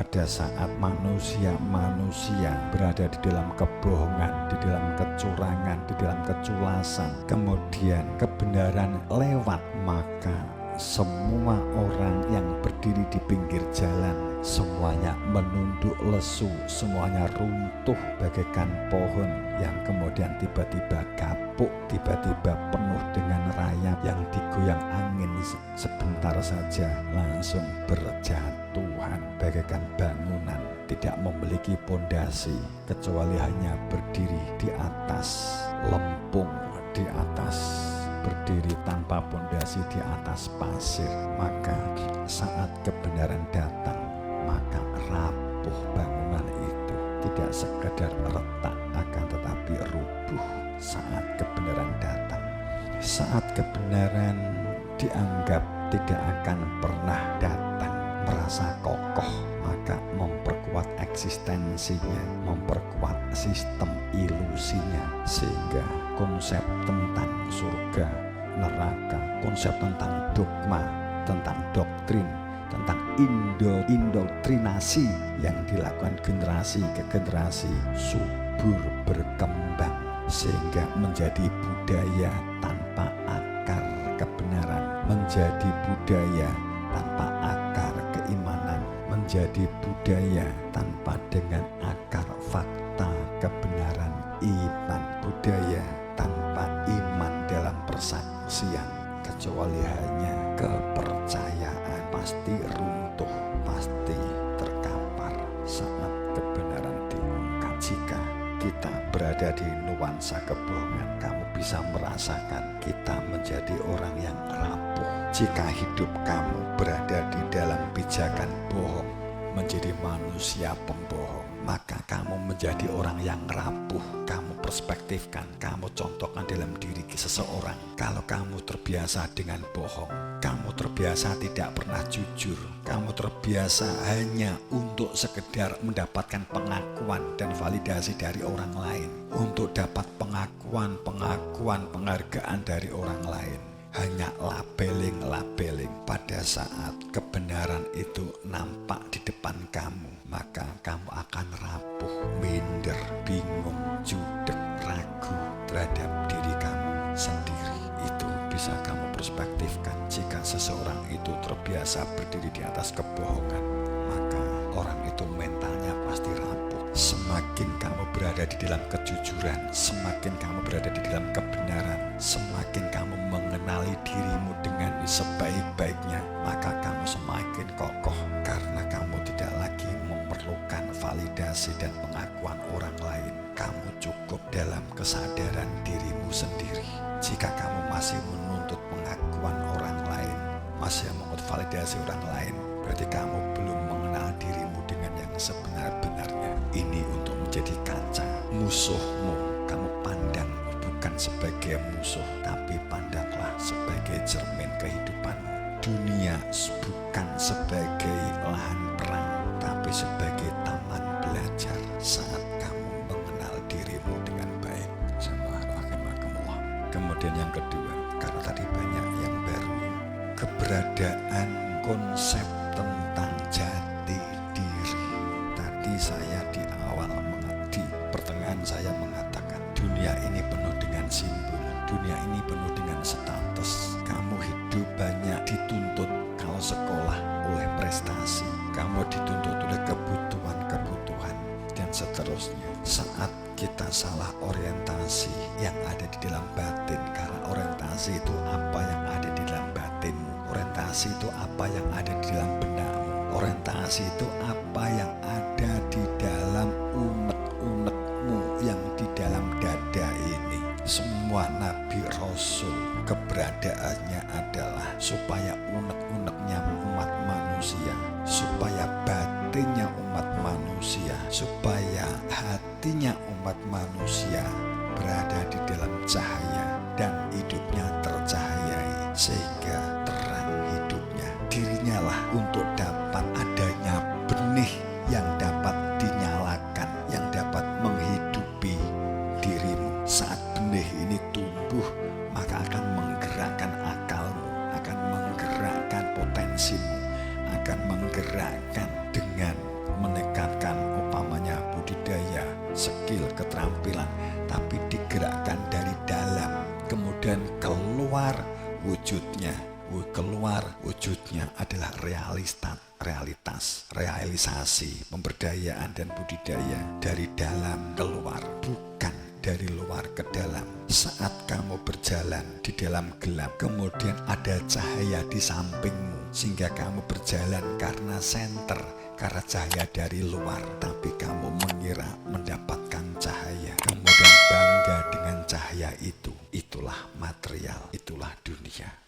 pada saat manusia berada di dalam kebohongan, di dalam kecurangan, di dalam keculasan, kemudian kebenaran lewat, maka semua orang yang berdiri di pinggir jalan semuanya menunduk lesu, semuanya runtuh bagaikan pohon yang kemudian tiba-tiba kapuk, tiba-tiba penuh dengan rayap yang digoyang angin sebentar saja langsung berjatuhan bagaikan bangunan tidak memiliki pondasi kecuali hanya berdiri di atas lempung, di atas berdiri tanpa pondasi di atas pasir. Maka saat kebenaran datang, maka rapuh bangunan itu, tidak sekedar retak akan tetapi rubuh saat kebenaran datang. Saat kebenaran dianggap tidak akan pernah datang, merasa kokoh, maka memperkuat eksistensinya, memperkuat sistem ilusinya, sehingga konsep tentang surga, neraka, konsep tentang dogma, tentang doktrin, tentang indoktrinasi yang dilakukan generasi ke generasi subur berkembang sehingga menjadi budaya tanpa akar kebenaran, menjadi budaya tanpa akar keimanan, menjadi budaya tanpa dengan akar fakta kebenaran iman, budaya tanpa iman dalam persaksian, kecuali hanya kepercayaan, pasti runtuh, pasti terkapar saat kebenaran diungkap. Jika kita berada di nuansa kebohongan, kamu bisa merasakan kita menjadi orang yang rapuh. Jika hidup kamu berada di dalam pijakan bohong, menjadi manusia pembohong, maka kamu menjadi orang yang rapuh. Kamu perspektifkan, kamu contohkan dalam diri seseorang. Kalau kamu terbiasa dengan bohong, kamu terbiasa tidak pernah jujur, kamu terbiasa hanya untuk sekedar mendapatkan pengakuan dan validasi dari orang lain, untuk dapat pengakuan, penghargaan dari orang lain, hanya labeling. Pada saat kebenaran itu nampak di depan kamu, maka kamu akan rapuh, minder, bingung, judek, ragu terhadap diri kamu sendiri. Itu bisa kamu perspektifkan. Jika seseorang itu terbiasa berdiri di atas kebohongan, maka orang itu mentalnya pasti rapuh. Semakin kamu berada di dalam kejujuran, semakin kamu berada di dalam kebenaran, semakin kamu mengenali dirimu dengan sebaik-baiknya, maka kamu semakin kokoh karena kamu tidak lagi memerlukan validasi dan pengakuan orang lain. Kamu cukup dalam kesadaran dirimu sendiri. Jika kamu masih menuntut pengakuan orang lain, masih menuntut validasi orang lain, berarti kamu belum mengenal dirimu dengan yang sebenar-benarnya. Ini untuk menjadi kaca musuhmu. Kamu pandang bukan sebagai musuh, tapi pandanglah sebagai cermin kehidupanmu. Dunia bukan sebagai lahan perang, tapi sebagai taman belajar saat kamu mengenal dirimu dengan baik. Kemudian yang kedua, karena tadi banyak yang baru, keberadaan konsep tentang jati diri. Tadi saya di awal, di pertengahan saya mengatakan dunia ini penuh dengan simbol, dunia ini penuh dengan status. Kamu hidup banyak dituntut kalau sekolah oleh prestasi, kamu dituntut oleh kebutuhan dan seterusnya. Saat kita salah orientasi yang ada di dalam batin, karena orientasi itu apa yang ada di dalam batinmu, orientasi itu apa yang ada di dalam benakmu, orientasi itu apa yang ada di dalam unek-unekmu yang di dalam dada ini. Semua nabi rasul keberadaannya adalah supaya unek-uneknya umat manusia, supaya batinnya umat manusia, supaya hatinya umat manusia berada di dalam cahaya dan hidupnya tercahayai, sehingga terang hidupnya. Dirinya lah untuk dapat adanya benih yang dapat dinyalakan, yang dapat menghidupi dirimu. Saat benih ini tumbuh, maka akan menggerakkan akalmu, akan menggerakkan potensimu, akan menggerakkan dengan wujudnya, keluar wujudnya adalah realisasi pemberdayaan dan budidaya dari dalam keluar, bukan dari luar ke dalam. Saat kamu berjalan di dalam gelap, kemudian ada cahaya di sampingmu, sehingga kamu berjalan karena senter, karena cahaya dari luar, tapi kamu mengira mendapatkan cahaya, kemudian bangga dengan cahaya itu. Itulah material, itulah dunia.